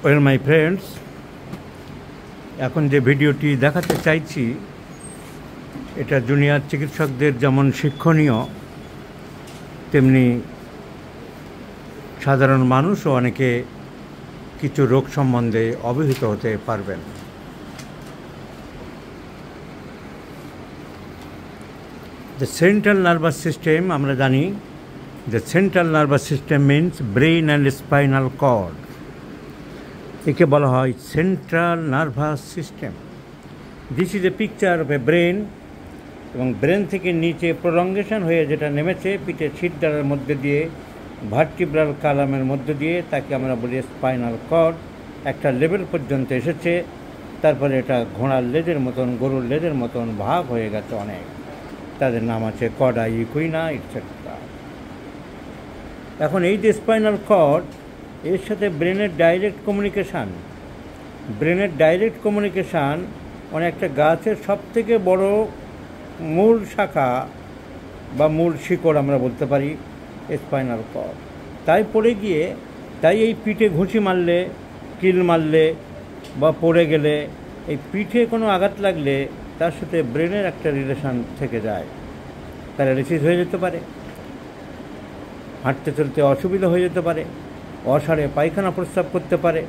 Well my friends, এখন যে ভিডিওটি দেখাতে চাইছি এটা জুনিয়র চিকিৎসকদের যেমন শিক্ষণীয়, তেমনি সাধারণ মানুষও অনেকে কিছু রোগ সম্বন্ধে অবহিত হতে পারবেন। দ্য সেন্ট্রাল নার্ভাস সিস্টেম, আমরা জানি the central nervous system means brain and spinal cord. একে বলা হয় central nervous system. This is a picture of a brain, এবং ব্রেন থেকে নিচে প্রলঙ্গেশন হয়ে যেটা নেমেছে পিঠের শিরদাঁড়ার মধ্যে দিয়ে ভার্টিব্রাল কালামের মধ্যে দিয়ে, তাকে আমরা বলি স্পাইনাল কর্ড। একটা লেভেল পর্যন্ত এসেছে, তারপরে এটা ঘোড়ার লেজের মতন, গরুর লেজের মতন ভাগ হয়ে গেছে অনেক। তাদের নাম আছে কর্ডা ইকুইনা ইটসেট্রা। এখন এই যে স্পাইনাল কর্ড, এর সাথে ব্রেনের ডাইরেক্ট কমিউনিকেশান মানে একটা গাছের সবথেকে বড় মূল শাখা বা মূল শিকড় আমরা বলতে পারি স্পাইনাল কর্ড। তাই এই পিঠে ঘুষি মারলে, কিল মারলে বা পড়ে গেলে, এই পিঠে কোনো আঘাত লাগলে তার সাথে ব্রেনের একটা রিলেশান থেকে যায়। প্যারালিসিস হয়ে যেতে পারে, হাঁটতে চলতে অসুবিধা হয়ে যেতে পারে, অসাড়ে পায়খানা প্রস্রাব করতে পারে,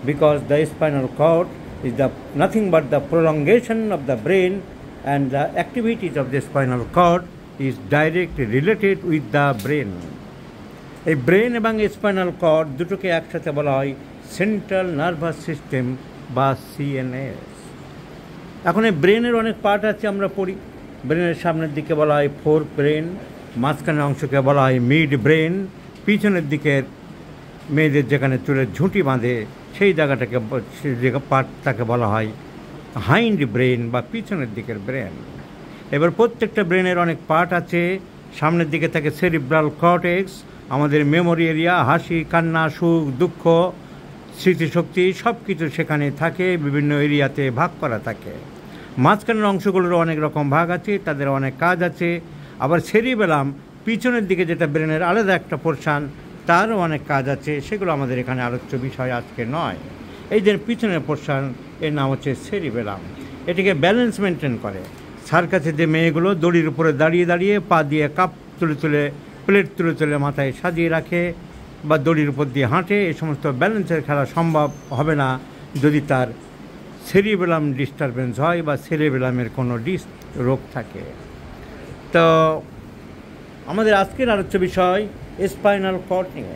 because the spinal cord is nothing but the prolongation of the brain, and the activities of the spinal cord is directly related with the brain. এই ব্রেন এবং স্পাইনাল কর্ড দুটোকে একসাথে বলা হয় সেন্ট্রাল নার্ভাস সিস্টেম বা CNS. এখন এই ব্রেনের অনেক পার্ট আছে, আমরা পড়ি। ব্রেনের সামনের দিকে বলা হয় ফোর ব্রেন, মাঝখানের অংশকে বলা হয় মিড ব্রেন, পিছনের দিকের মেয়েদের যেখানে চুলের ঝুঁটি বাঁধে সেই জায়গাটাকে, পার্টটাকে বলা হয় হাইন্ড ব্রেন বা পিছনের দিকের ব্রেন। এবার প্রত্যেকটা ব্রেনের অনেক পার্ট আছে। সামনের দিকে থাকে সেরিব্রাল কর্টেক্স, আমাদের মেমোরি এরিয়া, হাসি, কান্না, সুখ, দুঃখ, স্মৃতিশক্তি সব কিছু সেখানে থাকে, বিভিন্ন এরিয়াতে ভাগ করা থাকে। মাঝখানের অংশগুলোরও অনেক রকম ভাগ আছে, তাদের অনেক কাজ আছে। আবার সেরিবেলাম পিছনের দিকে যেটা ব্রেনের আলাদা একটা পোর্শান, তারও অনেক কাজ আছে, সেগুলো আমাদের এখানে আলোচ্য বিষয় আজকে নয়। এই যে পিছনের পোর্শান, এর নাম হচ্ছে সেরিবেলাম। এটিকে ব্যালেন্স মেনটেন করে। সার্কাসে যে মেয়েগুলো দড়ির উপরে দাঁড়িয়ে দাঁড়িয়ে পা দিয়ে কাপ তুলে প্লেট তুলে মাথায় সাজিয়ে রাখে বা দড়ির উপর দিয়ে হাঁটে, এই সমস্ত ব্যালেন্সের খেলা সম্ভব হবে না যদি তার সেরিবেলাম ডিস্টারবেন্স হয় বা সেরিবেলামের কোনো রোগ থাকে। তো আমাদের আজকের আলোচ্য বিষয় স্পাইনাল কর্ড নিয়ে।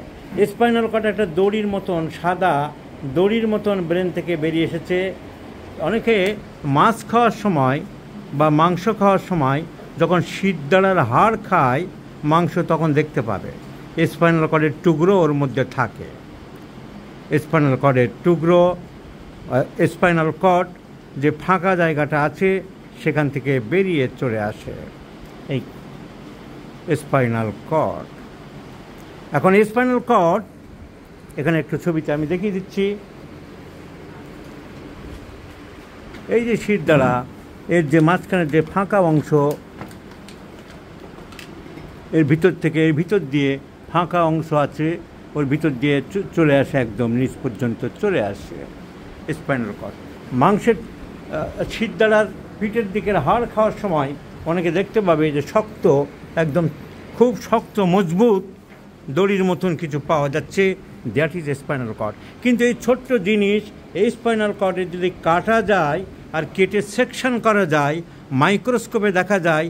স্পাইনাল কর্ড একটা দড়ির মতন, সাদা দড়ির মতন ব্রেন থেকে বেরিয়ে এসেছে। অনেকে মাছ খাওয়ার সময় বা মাংস খাওয়ার সময় যখন শিরদাঁড়ার হাড় খায় মাংস, তখন দেখতে পাবে স্পাইনাল কর্ডের টুকরো ওর মধ্যে থাকে। স্পাইনাল কর্ডের টুকরো, স্পাইনাল কর্ড যে ফাঁকা জায়গাটা আছে সেখান থেকে বেরিয়ে চলে আসে এই স্পাইনাল কর্ড। এখন স্পাইনাল কর্ড, এখানে একটু ছবিতে আমি দেখিয়ে দিচ্ছি। এই যে শিরদাঁড়া, এর যে মাঝখানে যে ফাঁকা অংশ, এর ভিতর দিয়ে ফাঁকা অংশ আছে, ওর ভিতর দিয়ে চলে আসে, একদম নিচ পর্যন্ত চলে আসে স্পাইনাল কর্ড। মাংসের শিরদাঁড়ার পিঠের দিকের হাড় খাওয়ার সময় অনেকে দেখতে পাবে যে শক্ত, একদম খুব শক্ত মজবুত দড়ির মতন কিছু পাওয়া যাচ্ছে, দ্যাট ইজ স্পাইনাল কর্ড। কিন্তু এই ছোট্ট জিনিস, এই স্পাইনাল কর্ডে যদি কাটা যায় আর কেটে সেকশন করা যায়, মাইক্রোস্কোপে দেখা যায়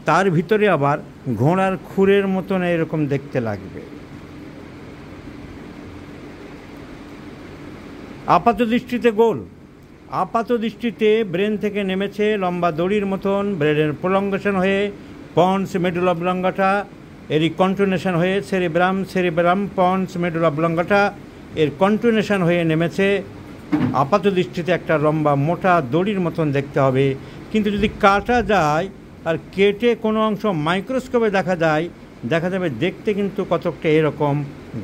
তার ভিতরে আবার ঘোড়ার খুরের মতন এরকম দেখতে লাগবে। আপাত দৃষ্টিতে গোল, আপাত দৃষ্টিতে ব্রেন থেকে নেমেছে লম্বা দড়ির মতন, ব্রেনের প্রলঙ্গেশন হয়ে পন্স মেডুলা অবলঙ্গাটা, এরই কন্টিনিউশন হয়ে সেরিবেলাম পন্স মেডুলা অবলঙ্গাটা, এর কন্টিনিউশন হয়ে নেমেছে। আপাত দৃষ্টিতে একটা লম্বা মোটা দড়ির মতন দেখতে হবে, কিন্তু যদি কাটা যায় আর কেটে কোনো অংশ মাইক্রোস্কোপে দেখা যাবে দেখতে কিন্তু কতকটা এরকম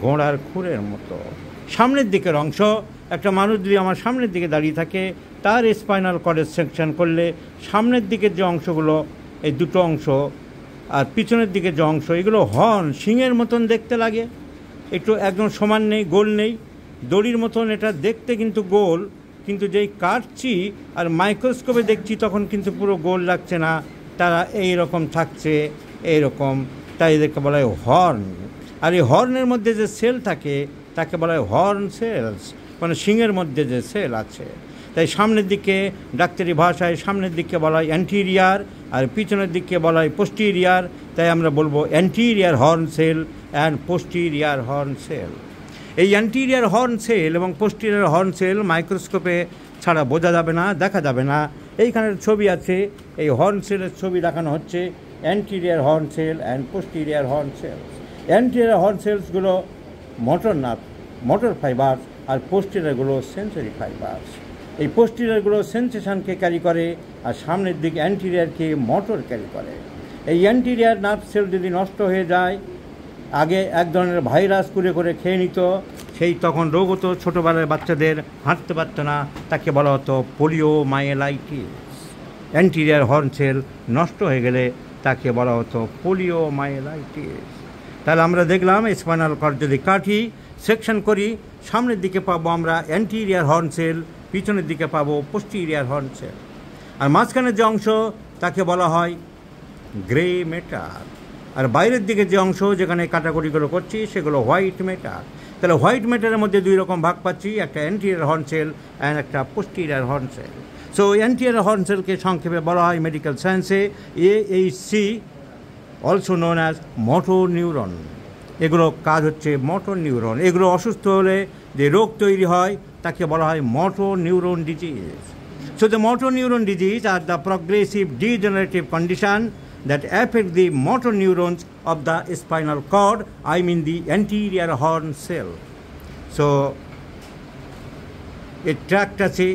ঘোড়ার খুরের মতো। সামনের দিকের অংশ, একটা মানুষ যদি আমার সামনের দিকে দাঁড়িয়ে থাকে, তার স্পাইনাল কর্ডের সেকশন করলে সামনের দিকের যে অংশগুলো, এই দুটো অংশ, আর পিছনের দিকে যে অংশ, এগুলো হর্ন, শিংয়ের মতন দেখতে লাগে, একটু একদম সমান নেই, গোল নেই। দড়ির মতন এটা দেখতে কিন্তু গোল, কিন্তু যেই কাটছি আর মাইক্রোস্কোপে দেখছি তখন কিন্তু পুরো গোল লাগছে না, তারা এই রকম থাকছে এইরকম, তাই এদেরকে বলা হয় হর্ন। আর এই হর্নের মধ্যে যে সেল থাকে তাকে বলা হয় হর্ন সেলস, মানে শিংয়ের মধ্যে যে সেল আছে। তাই সামনের দিকে ডাক্তারি ভাষায় সামনের দিকে বলা হয় অ্যান্টিরিয়ার, আর পিছনের দিকে বলা হয় পোস্টিরিয়ার। তাই আমরা বলবো anterior horn cell and posterior horn cell. এই অ্যান্টিরিয়ার হর্ন সেল এবং পোস্টিরিয়ার হর্ন সেল মাইক্রোস্কোপে ছাড়া বোঝা যাবে না, দেখা যাবে না। এইখানের ছবি আছে, এই হর্ন সেলের ছবি দেখানো হচ্ছে, anterior horn cell and posterior horn cells. Anterior horn সেলসগুলো মোটর নার্ভ, মোটর ফাইবার্স, আর পোস্টিরিয়ারগুলো সেন্সরি ফাইবার্স। এই পোস্টিরিয়ারগুলো সেন্সেশনকে ক্যারি করে, আর সামনের দিকে অ্যান্টিরিয়ারকে মোটর ক্যারি করে। এই অ্যান্টিরিয়ার নার্ভ সেল যদি নষ্ট হয়ে যায়, আগে এক ধরনের ভাইরাস করে খেয়ে নিত, সেই তখন রোগ হতো, ছোটোবেলায় বাচ্চাদের হাঁটতে পারত না, তাকে বলা হতো poliomyelitis. Anterior horn cell নষ্ট হয়ে গেলে তাকে বলা হতো পোলিও মাইলাইটিস। তাহলে আমরা দেখলাম স্পাইনাল কর্ড যদি কাটি, সেকশন করি, সামনের দিকে পাবো আমরা অ্যান্টিরিয়ার হর্ন সেল, পিছনের দিকে পাবো পোস্টিরিয়ার হর্ন সেল, আর মাঝখানের যে অংশ তাকে বলা হয় গ্রে ম্যাটার, আর বাইরের দিকে যে অংশ যেখানে কাটাকুটিগুলো করছি সেগুলো হোয়াইট ম্যাটার। তাহলে হোয়াইট ম্যাটারের মধ্যে দুই রকম ভাগ পাচ্ছি, একটা অ্যান্টিরিয়ার হর্ন সেল অ্যান্ড একটা posterior horn cell. So anterior horn সেলকে সংক্ষেপে বলা হয় মেডিকেল সায়েন্সে AHC, also known as motor neuron. এগুলো কাজ হচ্ছে মোটর নিউরন। এগুলো অসুস্থ হলে যে রোগ তৈরি হয় তাকে বলা হয় motor neuron disease. So the motor neuron disease are the progressive degenerative condition that affect the motor neurons of the spinal cord, I mean the anterior horn cell. So a tract আছে,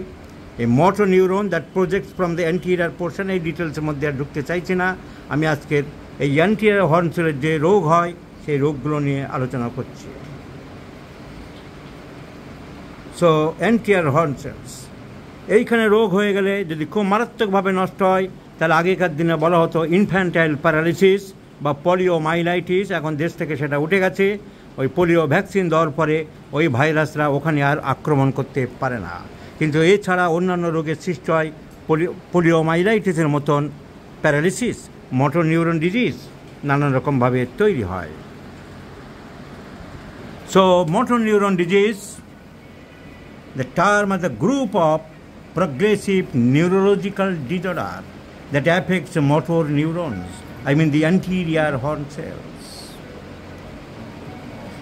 a motor neuron that projects from the anterior portion, এই ডিটেলসের মধ্যে আর ঢুকতে চাইছি না। আমি আজকের এই anterior horn cell-এর যে রোগ হয় সেই রোগগুলো নিয়ে আলোচনা করছি। So anterior horn cells, এইখানে রোগ হয়ে গেলে যদি খুব মারাত্মকভাবে নষ্ট হয়, তাহলে আগেকার দিনে বলা হতো ইনফ্যান্টাইল প্যারালিসিস বা পোলিও মাইলাইটিস। এখন দেশ থেকে সেটা উঠে গেছে। ওই পোলিও ভ্যাকসিন দেওয়ার পরে ওই ভাইরাসরা ওখানে আর আক্রমণ করতে পারে না। কিন্তু এছাড়া অন্যান্য রোগের সৃষ্টি হয় পোলিও মাইলাইটিসের মতন প্যারালিসিস, মোটর নিউরন ডিজিজ নানান রকমভাবে তৈরি হয়। So motor neuron disease, the term as a group of progressive neurological disorder that affects motor neurons, I mean the anterior horn cells.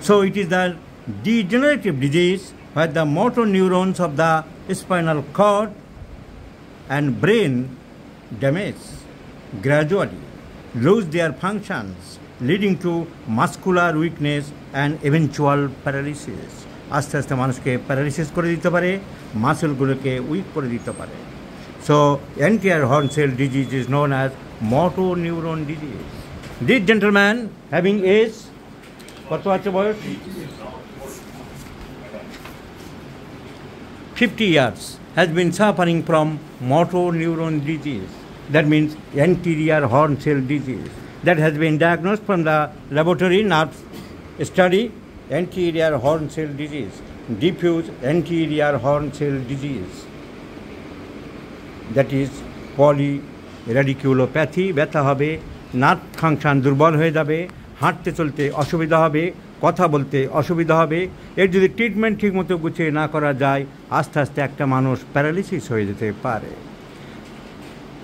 So it is the degenerative disease where the motor neurons of the spinal cord and brain damage gradually lose their functions, leading to muscular weakness and eventual paralysis. আস্তে আস্তে মানুষকে paralysis করে দিতে পারে, মাসেলগুলোকে week করে দিতে পারে। So anterior horn cell disease is known as motor neuron disease. This gentleman having age, কত আছে বয়স? 50 years has been suffering from motor neuron disease. That means anterior horn cell disease. That has been diagnosed from the laboratory nerve study. Anterior horn cell disease, diffuse anterior horn cell disease, that is polyradiculopathy. ব্যথা হবে, nerve function দুর্বল হয়ে যাবে, হাঁটতে চলতে অসুবিধা হবে, কথা বলতে অসুবিধা হবে। এর যদি ট্রিটমেন্ট ঠিকমতো গুছিয়ে না করা যায়, আস্তে আস্তে একটা মানুষ প্যারালিসিস হয়ে যেতে পারে।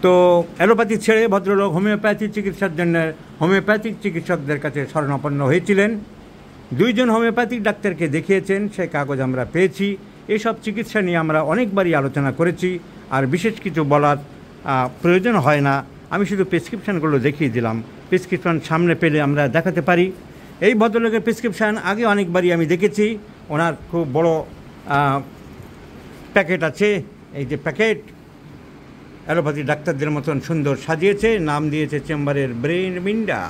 তো অ্যালোপ্যাথি ছেড়ে ভদ্রলোক হোমিওপ্যাথি চিকিৎসার জন্য হোমিওপ্যাথিক চিকিৎসকদের কাছে শরণাপন্ন হয়েছিলেন। 2 জন হোমিওপ্যাথিক ডাক্তারকে দেখিয়েছেন, সেই কাগজ আমরা পেয়েছি। এসব চিকিৎসা নিয়ে আমরা অনেকবারই আলোচনা করেছি, আর বিশেষ কিছু বলার প্রয়োজন হয় না। আমি শুধু প্রেসক্রিপশানগুলো দেখিয়ে দিলাম। প্রেসক্রিপশান সামনে পেলে আমরা দেখাতে পারি। এই ভদ্রলোকের প্রেসক্রিপশান আগে অনেকবারই আমি দেখেছি। ওনার খুব বড় প্যাকেট আছে। এই যে প্যাকেট অ্যালোপ্যাথি ডাক্তারদের মতন সুন্দর সাজিয়েছে, নাম দিয়েছে চেম্বারের ব্রেন মিন্ডা।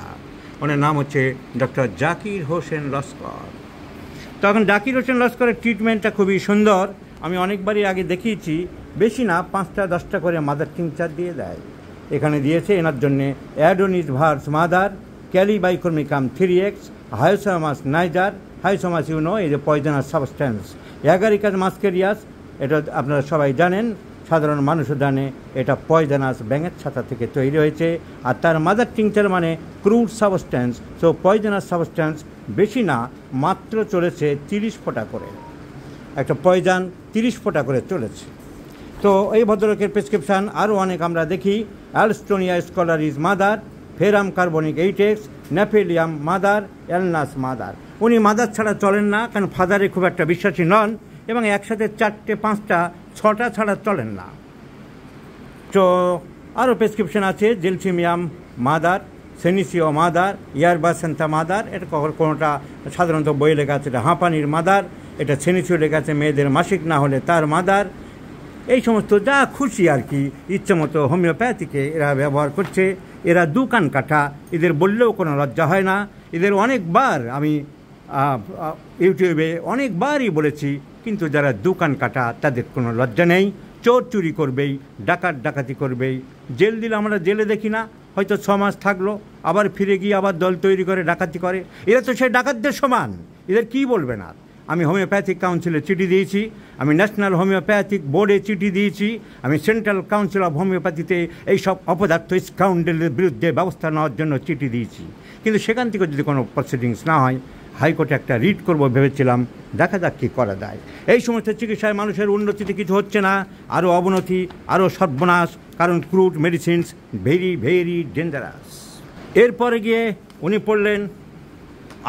ওনার নাম হচ্ছে ডক্টর জাকির হোসেন লস্কর। তখন জাকির হোসেন লস্করের ট্রিটমেন্টটা খুবই সুন্দর। আমি অনেকবারই আগে দেখিয়েছি। বেশি না, 5টা-10টা করে মাদার টিংচার দিয়ে দেয়। এখানে দিয়েছে এনার জন্যে অ্যাডোনিস ভার্স মাদার, ক্যালিবাইকর্মিকাম 3X, hyoscyamus niger, hyoscyamus is a poisonous substance. Agaricus muscarius, এটা আপনারা সবাই জানেন, সাধারণ মানুষও জানে, এটা পয়জনাস ব্যাঙের ছাতা থেকে তৈরি হয়েছে। আর তার মাদার টিংচার মানে crude substance. So poisonous substance বেশি না, মাত্র চলেছে 30 ফোঁটা করে, একটা পয়জন 30 ফোঁটা করে চলেছে। তো এই ভদ্রলোকের প্রেসক্রিপশান আরও অনেক আমরা দেখি। Alstonia scholaris mother, ferrum carbonic eight X, nephelium mother, Alnus mother. উনি মাদার ছাড়া চলেন না, কারণ ফাদারে খুব একটা বিশ্বাসী নন, এবং একসাথে 4টে 5টা 6টা ছাড়া চলেন না। তো আরও প্রেসক্রিপশন আছে, জেলসিমিয়াম মাদার, সেনিসিও মাদার, ইয়ারবাসেন্থা মাদার। এটা কোনোটা সাধারণত বই লেখা আছে এটা হাঁপানির মাদার, এটা সেনিসিও লেখা আছে মেয়েদের মাসিক না হলে তার মাদার। এই সমস্ত যা খুশি আর কি ইচ্ছে মতো হোমিওপ্যাথিকে এরা ব্যবহার করছে। এরা দু কান কাটা, এদের বললেও কোনো লজ্জা হয় না। এদের অনেকবার আমি ইউটিউবে অনেকবারই বলেছি, কিন্তু যারা দু কান কাটা তাদের কোনো লজ্জা নেই। চোর চুরি করবেই, ডাকাত ডাকাতি করবেই। জেল দিলে আমরা জেলে দেখি না, হয়তো 6 মাস থাকলো, আবার ফিরে গিয়ে আবার দল তৈরি করে ডাকাতি করে। এরা তো সেই ডাকাতদের সমান, এদের কী বলবেন আর। আমি হোমিওপ্যাথিক কাউন্সিলে চিঠি দিয়েছি, আমি ন্যাশনাল হোমিওপ্যাথিক বোর্ডে চিঠি দিয়েছি, আমি সেন্ট্রাল কাউন্সিল অফ হোমিওপ্যাথিতে এইসব অপদার্থ স্কাউন্ডেলের বিরুদ্ধে ব্যবস্থা নেওয়ার জন্য চিঠি দিয়েছি। কিন্তু সেখান থেকে যদি কোনো প্রসিডিংস না হয়, হাইকোর্টে একটা রিট করব ভেবেছিলাম, দেখা যাক কী করা যায়। এই সমস্ত চিকিৎসায় মানুষের উন্নতিতে কিছু হচ্ছে না, আরও অবনতি, আরও সর্বনাশ, কারণ crude medicines very very dangerous. এরপরে গিয়ে উনি পড়লেন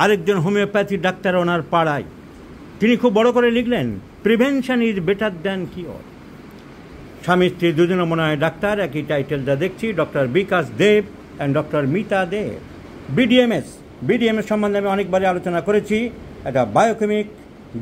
আরেকজন হোমিওপ্যাথি ডাক্তার ওনার পাড়ায়, তিনি খুব বড় করে লিখলেন, prevention is better than cure. স্বামী স্ত্রী দুজনে মনে হয় ডাক্তার, একই টাইটেলটা দেখছি, doctor Bikash Deb and doctor Mita Deb. BDMS সম্বন্ধে আমি অনেকবারই আলোচনা করেছি। এটা biochemic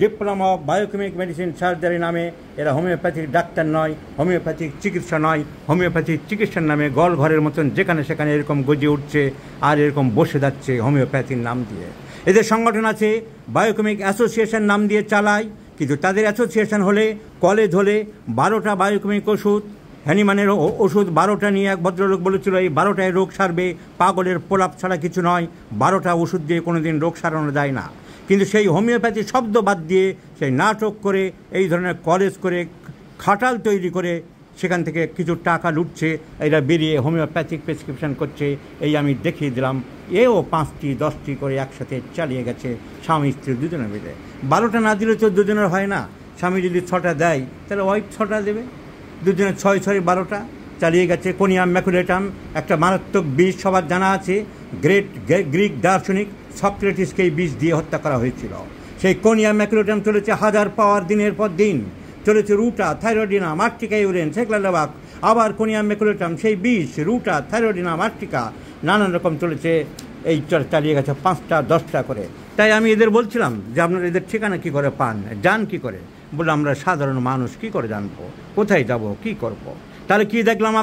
diploma of biochemic medicine surgery নামে। এরা হোমিওপ্যাথিক ডাক্তার নয়, হোমিওপ্যাথিক চিকিৎসা নয়, হোমিওপ্যাথিক চিকিৎসার নামে গল ঘরের মতন যেখানে সেখানে এরকম গজিয়ে উঠছে আর এরকম বসে যাচ্ছে হোমিওপ্যাথির নাম দিয়ে। এদের সংগঠন আছে, বায়োকেমিক অ্যাসোসিয়েশন নাম দিয়ে চালায়, কিন্তু তাদের অ্যাসোসিয়েশন হলে, কলেজ হলে 12টা বায়োকেমিক ওষুধ, হ্যানিম্যানের ওষুধ 12টা নিয়ে এক ভদ্রলোক বলেছিল এই 12টায় রোগ সারবে। পাগলের প্রলাপ ছাড়া কিছু নয়, 12টা ওষুধ দিয়ে কোনো দিন রোগ সারানো যায় না। কিন্তু সেই হোমিওপ্যাথি শব্দ বাদ দিয়ে সেই নাটক করে, এই ধরনের কলেজ করে, খাটাল তৈরি করে সেখান থেকে কিছু টাকা লুটছে, এরা বেরিয়ে হোমিওপ্যাথিক প্রেসক্রিপশন করছে। এই আমি দেখিয়ে দিলাম, এও 5টি 10টি করে একসাথে চালিয়ে গেছে স্বামী স্ত্রী দুজনের মিলে। 12টা না দিলে 14 জনের হয় না। স্বামী যদি 6টা দেয় তাহলে ওয়াইফ 6টা দেবে, দুজনে 6 12টা চালিয়ে গেছে। কোনিয়াম ম্যাকুলেটাম একটা মারাত্মক বিষ, সবার জানা আছে। গ্রিক দার্শনিক সক্রেটিসকে এই বিষ দিয়ে হত্যা করা হয়েছিল। সেই কোনিয়াম ম্যাকুলেটাম চলেছে 1000 পাওয়ার দিনের পর দিন, চলেছে রুটা, থাইরয়েডিনা, মার্টিকা ইউরেন, সেক্লালাবাক, আবার কোনিয়াম ম্যাকুলেটাম, সেই বিষ, রুটা, থাইরয়েডিনা, মার্টিকা, নানান রকম চলেছে। এই চালিয়ে গেছে 5টা 10টা করে। তাই আমি এদের বলছিলাম যে আপনারা এদের ঠিকানা কী করে পান, যান কী করে? বলে আমরা সাধারণ মানুষ কী করে জানবো, কোথায় যাব, কী করব? তাহলে কী দেখলাম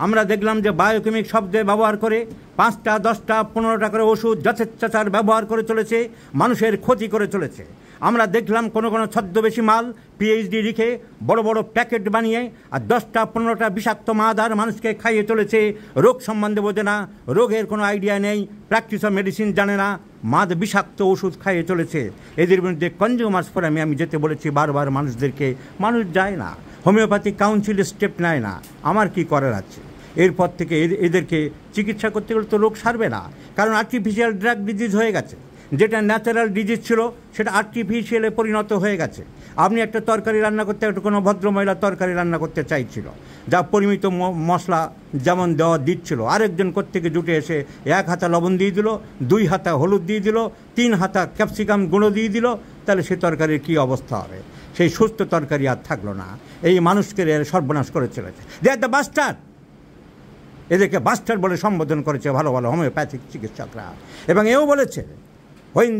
আমরা দেখলাম যে বায়োকেমিক শব্দে ব্যবহার করে 5টা 10টা 15টা করে ওষুধ যথেচ্ছাচার ব্যবহার করে চলেছে, মানুষের ক্ষতি করে চলেছে। আমরা দেখলাম কোনো ছদ্মবেশী মাল পিএইচডি লিখে বড় বড় প্যাকেট বানিয়ে আর 10টা 15টা বিষাক্ত মাদার মানুষকে খাইয়ে চলেছে। রোগ সম্বন্ধে বোঝে না, রোগের কোনো আইডিয়া নেই, প্র্যাকটিস অফ মেডিসিন জানে না, মাদ বিষাক্ত ওষুধ খাইয়ে চলেছে। এদের বিরুদ্ধে কনজিউমার্স ফোরামে আমি যেতে বলেছি বারবার মানুষদেরকে, মানুষ যায় না, হোমিওপ্যাথিক কাউন্সিল স্টেপ নেয় না। আমার কি করার আছে? এরপর থেকে এদেরকে চিকিৎসা করতে গেলে তো রোগ সারবে না, কারণ আর্টিফিশিয়াল ড্রাগ ডিজিজ হয়ে গেছে। যেটা ন্যাচারাল ডিজিজ ছিল সেটা আর্টিফিশিয়ালে পরিণত হয়ে গেছে। আপনি একটা তরকারি রান্না করতে, একটা কোনো ভদ্রমহিলা তরকারি রান্না করতে চাইছিল, যা পরিমিত মশলা যেমন দেওয়া দিচ্ছিল, আরেকজন কোত্থেকে জুটে এসে 1 হাতা লবণ দিয়ে দিল, 2 হাতা হলুদ দিয়ে দিল, 3 হাতা ক্যাপসিকাম গুঁড়ো দিয়ে দিল, তাহলে সে তরকারির কী অবস্থা হবে? সেই সুস্থ তরকারি আর থাকলো না। এই মানুষকে সর্বনাশ করে চলেছে। দে আর দ্য বাস্টার্ড। এদেরকে বাস্টার্ড বলে সম্বোধন করেছে ভালো ভালো হোমিওপ্যাথিক চিকিৎসকরা। এবং এও বলেছে, when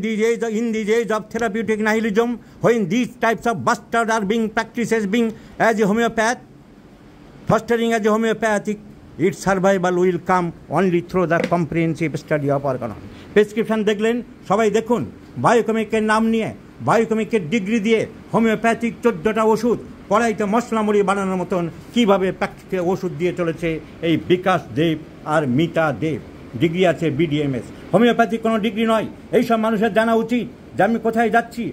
in the age of therapeutic nihilism, when these types of bastards are being practiced being as a homeopath, fostering as a homeopathic, its survival will come only through the comprehensive study of organon. Prescription দেখলেন, সবাই দেখুন, বায়োকেমিকের নাম নিয়ে, বায়োকেমিকের degree দিয়ে homeopathic 14টা ওষুধ কড়াইতে মশলা মুড়ি বানানোর মতন কীভাবে প্র্যাকটিক্যাল ওষুধ দিয়ে চলেছে এই বিকাশ দেব আর মিতা দেব। ডিগ্রি আছে বিডিএমএস। হোমিওপ্যাথিক কোনো ডিগ্রি নয়। এই সব মানুষের জানা উচিত যে আমি কোথায় যাচ্ছি,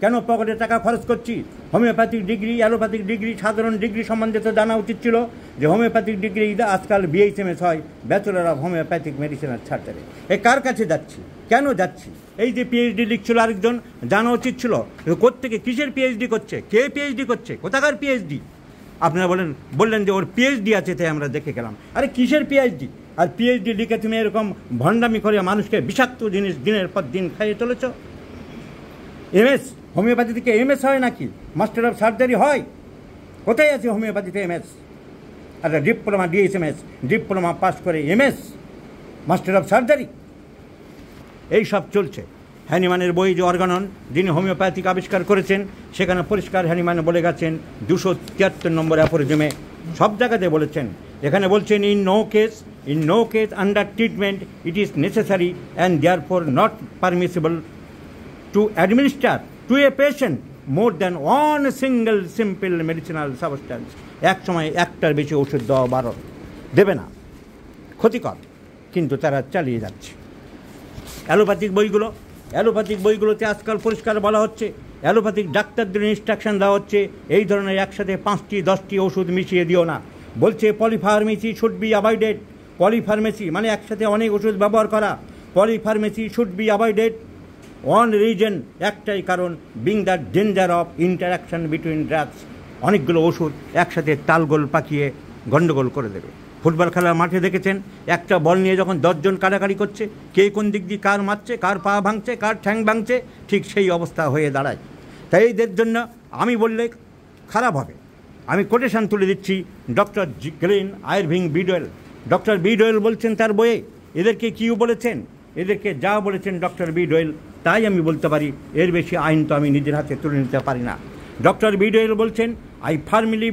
কেন পকেটে টাকা খরচ করছি। হোমিওপ্যাথিক ডিগ্রি, অ্যালোপ্যাথিক ডিগ্রি, সাধারণ ডিগ্রি সম্বন্ধে তো জানা উচিত ছিল যে হোমিওপ্যাথিক ডিগ্রি আজকাল বিএইচএমএস হয়, ব্যাচেলর অফ হোমিওপ্যাথিক মেডিসিন আর সার্জারি। কার কাছে যাচ্ছি, কেন যাচ্ছি? এই যে পিএইচডি লিখছিল আরেকজন, জানা উচিত ছিল কোত্থেকে, কিসের পিএইচডি করছে, কে পিএইচডি করছে, কোথাকার পিএইচডি। আপনারা বললেন যে ওর পিএইচডি আছে, তাই আমরা দেখে গেলাম। আরে কিসের পিএইচডি? আর পিএইচডি লিখে তুমি এরকম ভণ্ডামি করে মানুষকে বিষাক্ত জিনিস দিনের পর দিন খাইয়ে চলেছ। এমএস, হোমিওপ্যাথি থেকে এমএস হয় নাকি? মাস্টার অফ সার্জারি হয়? কোথায় আছে হোমিওপ্যাথিতে এমএস? আর ডিপ্লোমা, ডিএসএমএস, ডিপ্লোমা পাস করে এমএস, মাস্টার অফ সার্জারি, এই সব চলছে। হ্যানিম্যানের বই যে অর্গানন, যিনি হোমিওপ্যাথিক আবিষ্কার করেছেন, সেখানে পরিষ্কার হ্যানিম্যান বলে গেছেন 273 নম্বর অ্যাফোরিজমে, সব জায়গাতে বলেছেন। এখানে বলছেন in no case under treatment it is necessary and therefore not permissible to administer to a patient more than one single simple medicinal substance. এক সময় একটার বেশি ওষুধ দেওয়া বারণ, দেবে না, ক্ষতিকর, কিন্তু তারা চালিয়ে যাচ্ছে। অ্যালোপ্যাথিক বইগুলোতে আজকাল পরিষ্কার বলা হচ্ছে, অ্যালোপ্যাথিক ডাক্তারদের ইনস্ট্রাকশন দেওয়া হচ্ছে এই ধরনের একসাথে 5টি 10টি ওষুধ মিশিয়ে দিও না। বলছে polypharmacy should be avoided. Polypharmacy মানে একসাথে অনেক ওষুধ ব্যবহার করা। Polypharmacy should be avoided one reason, একটাই কারণ, being the danger of interaction between drugs. অনেকগুলো ওষুধ একসাথে তালগোল পাকিয়ে গণ্ডগোল করে দেবে। ফুটবল খেলার মাঠে দেখেছেন, একটা বল নিয়ে যখন 10 জন কাড়াকাড়ি করছে, কে কোন দিক দিয়ে কার মারছে, কার পা ভাঙছে, কার ঠ্যাং ভাঙছে, ঠিক সেই অবস্থা হয়ে দাঁড়ায়। তাই এদের জন্য আমি বললে খারাপ হবে। আমি কোটেশন তুলে দিচ্ছি ডক্টর গ্লেন আয়ারভিং বিডওয়েল। ডক্টর বিডওয়েল বলছেন তার বইয়ে, এদেরকে কী বলেছেন, এদেরকে যা বলেছেন ডক্টর বিডওয়েল তাই আমি বলতে পারি, এর বেশি আইন তো আমি নিজের হাতে তুলে নিতে পারি না। ডক্টর বিডওয়েল বলছেন I firmly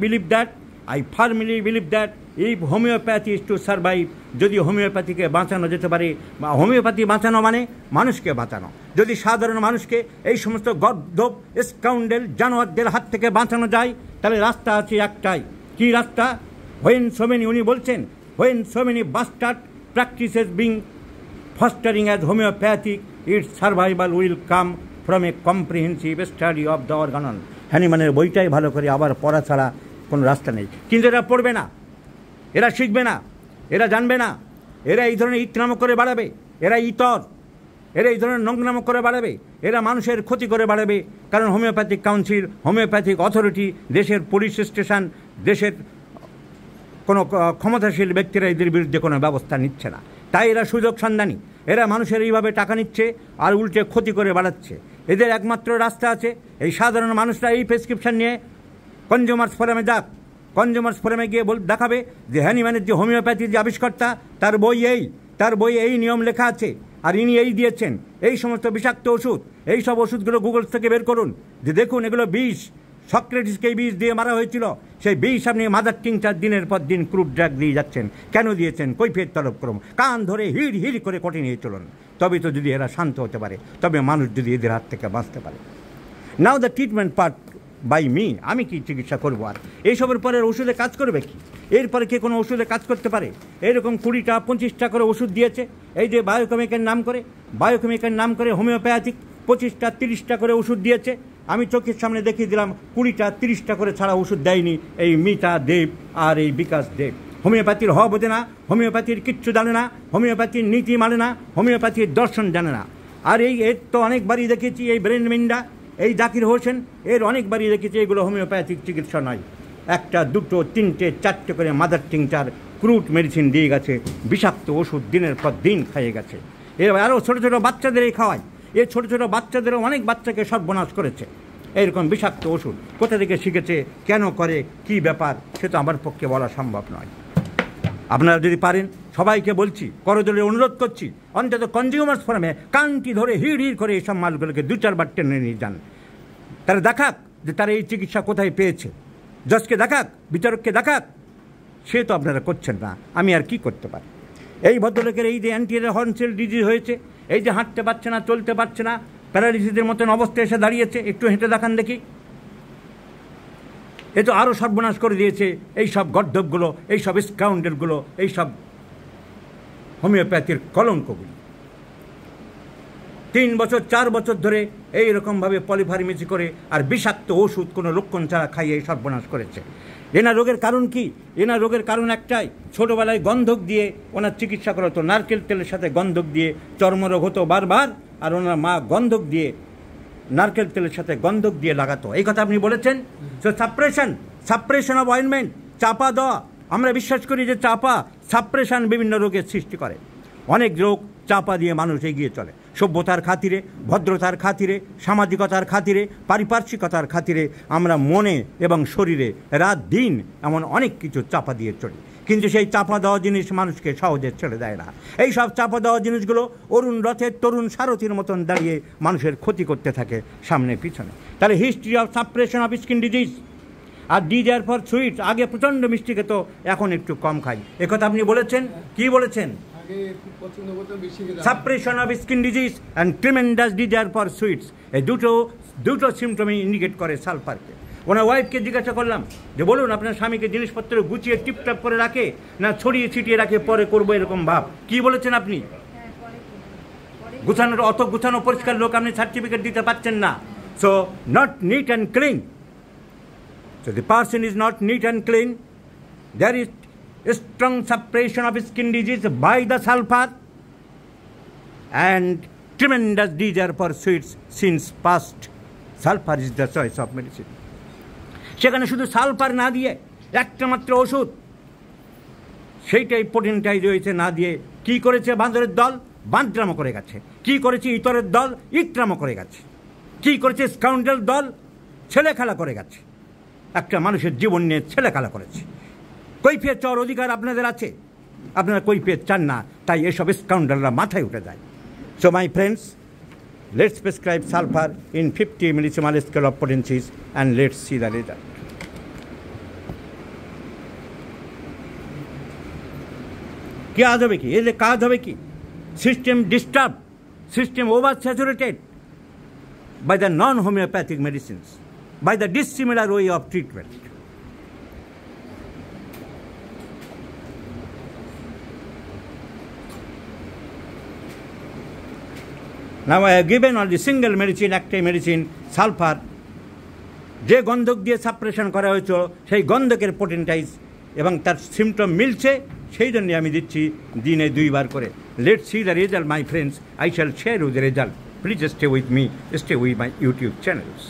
believe that if homeopathy is to survive, যদি হোমিওপ্যাথিকে বাঁচানো যেতে পারে, বা হোমিওপ্যাথি বাঁচানো মানে মানুষকে বাঁচানো, যদি সাধারণ মানুষকে এই সমস্ত গর্দভ স্কাউন্ডেল জানোয়ারদের হাত থেকে বাঁচানো যায়, তাহলে রাস্তা আছে একটাই। কি রাস্তা? উনি বলছেন when so many bastard practices being fostering as homeopathic, its survival will come from a comprehensive study of the organon. হ্যানিম্যানের বইটাই ভালো করে আবার পড়া ছাড়া কোনো রাস্তা নেই। কিন্তু এরা পড়বে না, এরা শিখবে না, এরা জানবে না, এরা এই ধরনের ইতনাম করে বাড়াবে, এরা এই ধরনের নোংরাম করে বাড়াবে, এরা মানুষের ক্ষতি করে বাড়াবে। কারণ হোমিওপ্যাথিক কাউন্সিল, হোমিওপ্যাথিক অথরিটি, দেশের পুলিশ স্টেশন, দেশের কোনো ক্ষমতাশীল ব্যক্তিরা এদের বিরুদ্ধে কোনো ব্যবস্থা নিচ্ছে না। তাই এরা সুযোগ সন্ধানী, এরা মানুষের এইভাবে টাকা নিচ্ছে আর উল্টে ক্ষতি করে বাড়াচ্ছে। এদের একমাত্র রাস্তা আছে, এই সাধারণ মানুষরা এই প্রেসক্রিপশন নিয়ে কনজিউমার্স ফোরামে যাক, কনজিউমার্স ফোরামে গিয়ে দেখাবে যে হ্যানিম্যানের যে হোমিওপ্যাথির যে আবিষ্কর্তা, তার বই এই নিয়ম লেখা আছে, আর ইনি এই দিয়েছেন এই সমস্ত বিষাক্ত ওষুধ। এই সব ওষুধগুলো গুগল থেকে বের করুন, যে দেখুন এগুলো বিষ, সক্রেটিসকে এই বিষ দিয়ে মারা হয়েছিল, সেই বিষ আপনি মাদার টিংচার দিনের পর দিন ক্রুড ড্রাগ দিয়ে যাচ্ছেন। কেন দিয়েছেন? কৈফিয়ত তলব করুন, কান ধরে হিড় করে কোর্টে নিয়ে চলুন। তবে তো যদি এরা শান্ত হতে পারে, তবে মানুষ যদি এদের হাত থেকে বাঁচতে পারে। Now the treatment part by me, আমি কি চিকিৎসা করবো? আর এইসবের পরে ওষুধে কাজ করবে কি? এরপরে কে কোনো ওষুধে কাজ করতে পারে? এইরকম 20টা 25টা করে ওষুধ দিয়েছে, এই যে বায়োকেমিকের নাম করে হোমিওপ্যাথিক 25টা 30টা করে ওষুধ দিয়েছে। আমি চোখের সামনে দেখিয়ে দিলাম 20টা 30টা করে ছাড়া ওষুধ দেয়নি এই মিতা দেব আর এই বিকাশ দেব। হোমিওপ্যাথির বোঝে না, হোমিওপ্যাথির কিচ্ছু জানে না, হোমিওপ্যাথির নীতি মানে না, হোমিওপ্যাথির দর্শন জানে না। আর এর তো অনেকবারই দেখেছি, এই ব্রেন মিন্ডা, এই জাকির হোসেন, এর অনেকবারই দেখেছি এগুলো হোমিওপ্যাথিক চিকিৎসা নয়। 1টা 2টো 3টে 4টে করে মাদার টিংচার ক্রুড মেডিসিন দিয়ে গেছে, বিষাক্ত ওষুধ দিনের পর দিন খাইয়ে গেছে। এর আরও ছোটো ছোটো বাচ্চাদেরই খাওয়ায়, এই ছোটো ছোটো বাচ্চাদেরও অনেক বাচ্চাকে সর্বনাশ করেছে এইরকম বিষাক্ত ওষুধ। কোথা থেকে শিখেছে, কেন করে, কি ব্যাপার, সে তো আমার পক্ষে বলা সম্ভব নয়। আপনারা যদি পারেন, সবাইকে বলছি, করজোড়ে অনুরোধ করছি, অন্তত কনজিউমার্স ফোরামে কানটি ধরে হিড় করে এইসব মালগুলোকে 2-4 বার টেনে নিয়ে যান। তারা দেখাক যে তারা এই চিকিৎসা কোথায় পেয়েছে, জজকে দেখাক, বিচারককে দেখাক। সে তো আপনারা করছেন না, আমি আর কি করতে পারি? এই ভদ্রলোকের এই যে অ্যান্টিরিয়র হর্ন সেল ডিজিজ হয়েছে, এই যে হাঁটতে পারছে না, চলতে পারছে না, প্যারালিসিসের মতন অবস্থায় এসে দাঁড়িয়েছে, একটু হেঁটে দেখান দেখি। এ তো আরও সর্বনাশ করে দিয়েছে এই সব গর্দভগুলো, এই সব স্কাউন্ডেলগুলো, এই সব হোমিওপ্যাথির কলঙ্কগুলি। 3 বছর 4 বছর ধরে এইরকমভাবে পলিফার্মেসি করে আর বিষাক্ত ওষুধ কোনো লক্ষণ ছাড়া খাইয়ে সর্বনাশ করেছে। এনার রোগের কারণ কি? এনার রোগের কারণ একটাই, ছোটোবেলায় গন্ধক দিয়ে ওনার চিকিৎসা করা হতো, নারকেল তেলের সাথে গন্ধক দিয়ে চর্মরোগ হতো বারবার, আর ওনার মা গন্ধক দিয়ে, নারকেল তেলের সাথে গন্ধক দিয়ে লাগাতো। এই কথা আপনি বলেছেন। সো সাপ্রেশন অফ অয়েনমেন্ট, চাপা দেওয়া। আমরা বিশ্বাস করি যে চাপা, সাপ্রেশন বিভিন্ন রোগের সৃষ্টি করে। অনেক রোগ চাপা দিয়ে মানুষ এগিয়ে চলে, সভ্যতার খাতিরে, ভদ্রতার খাতিরে, সামাজিকতার খাতিরে, পারিপার্শ্বিকতার খাতিরে আমরা মনে এবং শরীরে রাত দিন এমন অনেক কিছু চাপা দিয়ে চলি। কিন্তু সেই চাপা দেওয়া জিনিস মানুষকে সহজে ছেড়ে দেয় না। এই সব চাপা দেওয়া জিনিসগুলো অরুণ রথের তরুণ সারথীর মতন দাঁড়িয়ে মানুষের ক্ষতি করতে থাকে সামনে পিছনে। তাহলে history of suppression of skin disease. আর ডিজায়ার ফর সুইটস, আগে প্রচণ্ড মিষ্টি খেত, এখন একটু কম খাই। একথা আপনি বলেছেন। কি বলেছেন? Suppression of skin disease and tremendous desire for sweets, এই দুটো সিমটমই ইন্ডিকেট করে সালফারকে। ওনার ওয়াইফকে জিজ্ঞাসা করলাম যে বলুন আপনার স্বামীকে জিনিসপত্র গুছিয়ে টিপটাপ করে রাখে না ছড়িয়ে ছিটিয়ে রাখে, পরে করবো এরকম ভাব? কি বলেছেন আপনি? গুছানো পরিষ্কার লোক আপনি সার্টিফিকেট দিতে পারছেন না। So not neat and clean. So the person is not neat and clean. There is a strong suppression of skin disease by the sulfur and tremendous desire for sweets since past. Sulfur is the choice of medicine. সেখানে শুধু sulphur না দিয়ে একটা মাত্র ওষুধ, সেইটাই পোটেনটাইজ হয়েছে না দিয়ে কি করেছে বাঁদরের দল? বাঁদরামো করে গেছে। কি করেছে ইতরের দল? ইকরামো করে গেছে। কি করেছে স্কাউন্ডাল দল? ছেলে খেলা করে গেছে। একটা মানুষের জীবন নিয়ে ছেলে খেলা করেছে। কৈফিয়ত চাওয়ার অধিকার আপনাদের আছে, আপনারা কৈফিয়ত চান না, তাই এসব স্কাউন্ডালরা মাথায় উঠে যায়। So my friends, let's prescribe sulphur in 50 millisimal scale of potencies and let's see the result. কি কাজ হবে? কি এলে কাজ হবে? কি system disturb, system over saturated by the non-homeopathic medicines, by the dissimilar way of treatment. Now I have given on the single medicine, active medicine, sulfur, যে গন্ধক দিয়ে সাপ্রেশন করা হয়েছিল সেই গন্ধকের পোটেন্টাইজ এবং তার সিমটম মিলছে, সেই জন্যে আমি দিচ্ছি দিনে 2 বার করে। Let's see the result my friends, I shall share with the result. Please stay with me, stay with my YouTube channels.